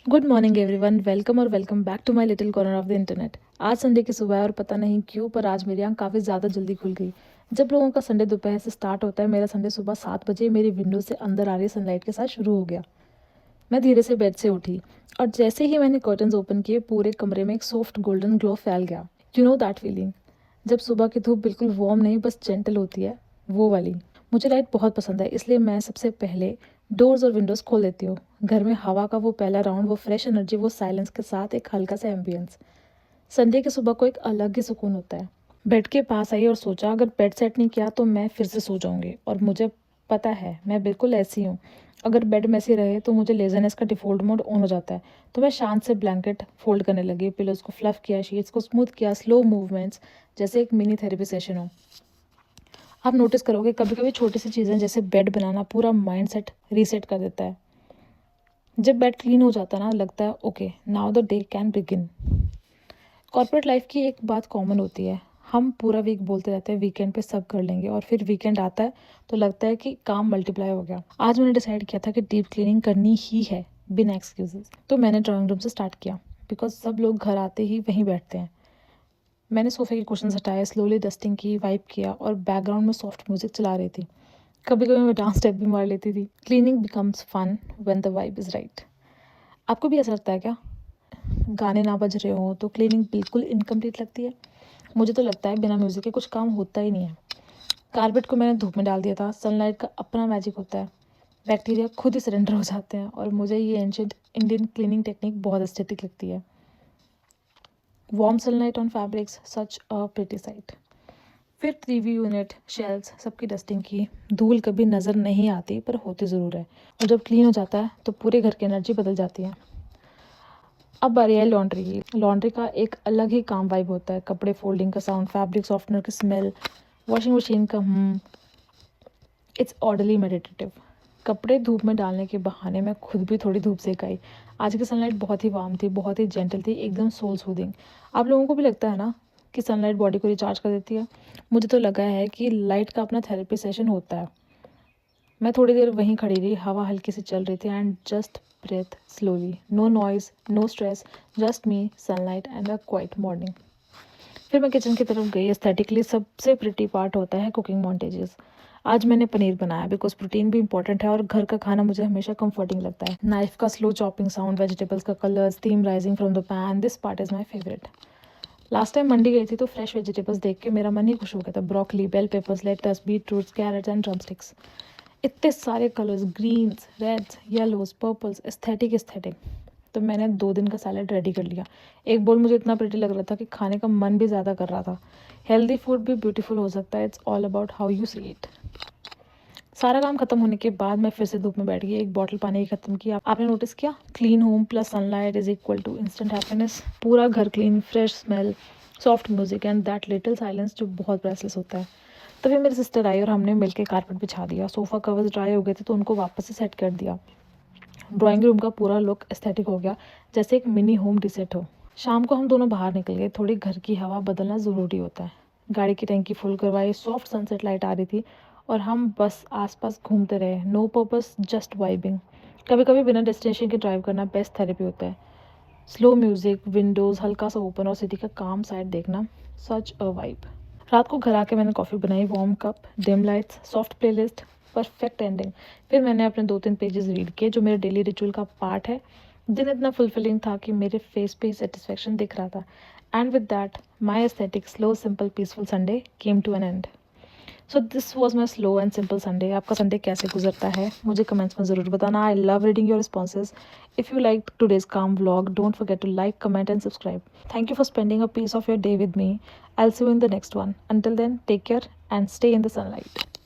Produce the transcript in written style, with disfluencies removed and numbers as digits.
Good morning everyone, welcome और welcome back to my little corner of the internet. आज Sunday की सुबह है और पता नहीं क्यों पर आज मेरी आंख काफ़ी ज़्यादा जल्दी खुल गई। जब लोगों का संडे दोपहर से स्टार्ट होता है, मेरा संडे सुबह 7 बजे मेरी विंडो से अंदर आ रही सनलाइट के साथ शुरू हो गया। मैं धीरे से बेड से उठी और जैसे ही मैंने कर्टन्स ओपन किए, पूरे कमरे में एक सॉफ्ट गोल्डन ग्लो फैल गया। यू नो दैट फीलिंग, जब सुबह की धूप बिल्कुल वार्म नहीं बस जेंटल होती है, वो वाली। मुझे लाइट बहुत पसंद है, इसलिए मैं सबसे पहले डोर्स और विंडोज़ खोल देती हूँ। घर में हवा का वो पहला राउंड, वो फ्रेश एनर्जी, वो साइलेंस के साथ एक हल्का सा एम्बियंस। संडे की सुबह को एक अलग ही सुकून होता है। बेड के पास आई और सोचा अगर बेड सेट नहीं किया तो मैं फिर से सो जाऊंगी, और मुझे पता है मैं बिल्कुल ऐसी हूँ। अगर बेड मैसी रहे तो मुझे लेज़रनेस का डिफ़ॉल्ट मोड ऑन हो जाता है। तो मैं शांत से ब्लैंकेट फोल्ड करने लगी, पिलोज़ को फ्लफ़ किया, शीट्स को स्मूथ किया, स्लो मूवमेंट्स, जैसे एक मिनी थेरेपी सेशन हो। आप नोटिस करोगे कभी कभी छोटी सी चीज़ें जैसे बेड बनाना पूरा माइंडसेट रीसेट कर देता है। जब बेड क्लीन हो जाता है ना, लगता है okay now the day can begin. Corporate life की एक बात कॉमन होती है, हम पूरा वीक बोलते रहते हैं वीकेंड पे सब कर लेंगे, और फिर वीकेंड आता है तो लगता है कि काम मल्टीप्लाई हो गया। आज मैंने डिसाइड किया था कि डीप क्लीनिंग करनी ही है, बिना एक्सक्यूजेस। तो मैंने ड्राइंग रूम से स्टार्ट किया, बिकॉज सब लोग घर आते ही वहीं बैठते हैं। मैंने सोफे के कुशन्स हटाए, स्लोली डस्टिंग की, वाइप किया, और बैकग्राउंड में सॉफ्ट म्यूजिक चला रही थी। कभी कभी मैं डांस स्टेप भी मार लेती थी। Cleaning becomes fun when the vibe is right. आपको भी ऐसा लगता है क्या? गाने ना बज रहे हो तो क्लीनिंग बिल्कुल इनकम्प्लीट लगती है। मुझे तो लगता है बिना म्यूज़िक के कुछ काम होता ही नहीं है। कारपेट को मैंने धूप में डाल दिया था। सनलाइट का अपना मैजिक होता है, बैक्टीरिया खुद ही सरेंडर हो जाते हैं, और मुझे ये एंशियंट इंडियन क्लीनिंग टेक्निक बहुत एस्थेटिक लगती है। Warm sunlight on fabrics, such a pretty site. फिर टीवी यूनिट, शेल्व्स, सबकी डस्टिंग की। धूल कभी नज़र नहीं आती पर होती ज़रूर है, और जब क्लीन हो जाता है तो पूरे घर की एनर्जी बदल जाती है। अब बारी है लॉन्ड्री की। लॉन्ड्री का एक अलग ही काम वाइब होता है। कपड़े फोल्डिंग का साउंड, फैब्रिक सॉफ्टनर की स्मेल, वॉशिंग मशीन का इट्स ऑर्डरली मेडिटेटिव। कपड़े धूप में डालने के बहाने मैं खुद भी थोड़ी धूप सेक आई। आज की सनलाइट बहुत ही वार्म थी, बहुत ही जेंटल थी, एकदम सोल सूदिंग। आप लोगों को भी लगता है ना कि सनलाइट बॉडी को रिचार्ज कर देती है? मुझे तो लगा है कि लाइट का अपना थेरेपी सेशन होता है। मैं थोड़ी देर वहीं खड़ी रही, हवा हल्की से चल रही थी, and just breathe slowly. No noise, no stress, just me, sunlight and a quiet morning. फिर मैं किचन की तरफ गई। एस्थेटिकली सबसे प्रिटी पार्ट होता है कुकिंग मॉन्टेजेस। आज मैंने पनीर बनाया बिकॉज प्रोटीन भी इंपॉर्टेंट है, और घर का खाना मुझे हमेशा कंफर्टिंग लगता है। नाइफ का स्लो चॉपिंग साउंड, वेजिटेबल्स का colour, steam rising from the pan, this part is my favourite. Last time मंडी गई थी तो फ्रेश वेजिटेबल्स देख के मेरा मन ही खुश हो गया था। Broccoli, bell peppers, lettuce, beet roots, carrots and drumsticks. इतने सारे colours, greens, reds, yellows, purples, aesthetic aesthetic. तो मैंने 2 दिन का सैलड रेडी कर लिया। एक बोल मुझे इतना प्रिटी लग रहा था कि खाने का मन भी ज़्यादा कर रहा था। हेल्दी फूड भी ब्यूटीफुल हो सकता है, it's all about how you see it. सारा काम खत्म होने के बाद मैं फिर से धूप में बैठ गई। एक बॉटल पानी की खत्म किया। आपने नोटिस किया, clean home plus sunlight is equal to instant happiness. पूरा घर clean, fresh smell, soft music and that little silence जो बहुत प्रेसलेस होता है। तभी मेरी सिस्टर आई और हमने मिलकर कारपेट बिछा दिया। सोफ़ा कवर्स ड्राई हो गए थे तो उनको वापस से सेट कर दिया। ड्राइंग रूम का पूरा लुक एस्थेटिक हो गया, जैसे एक मिनी होम रिसेट हो। शाम को हम दोनों बाहर निकल गए। थोड़ी घर की हवा बदलना ज़रूरी होता है। गाड़ी की टैंकी फुल करवाई, सॉफ्ट सनसेट लाइट आ रही थी, और हम बस आसपास घूमते रहे। No purpose, just vibing. कभी कभी बिना डेस्टिनेशन के ड्राइव करना बेस्ट थेरेपी होता है। स्लो म्यूजिक, विंडोज़ हल्का सा ओपन, और सिटी का काम साइड देखना, सच अ वाइब। रात को घर आके मैंने कॉफ़ी बनाई, warm cup, dim lights, soft playlist, perfect ending. फिर मैंने अपने 2-3 पेजेस रीड किए जो मेरे डेली रिचुअल का पार्ट है। दिन इतना फुलफिलिंग था कि मेरे फेस पे सेटिस्फेक्शन दिख रहा था। And with that my aesthetic slow simple peaceful Sunday came to an end. So this was my slow and simple Sunday. आपका संडे कैसे गुजरता है मुझे कमेंट्स में ज़रूर बताना। I love reading your responses. If you like today's calm vlog, don't forget to like, comment and subscribe. Thank you for spending a piece of your day with me. I'll see you in the next one. Until then, take care and stay in the sunlight.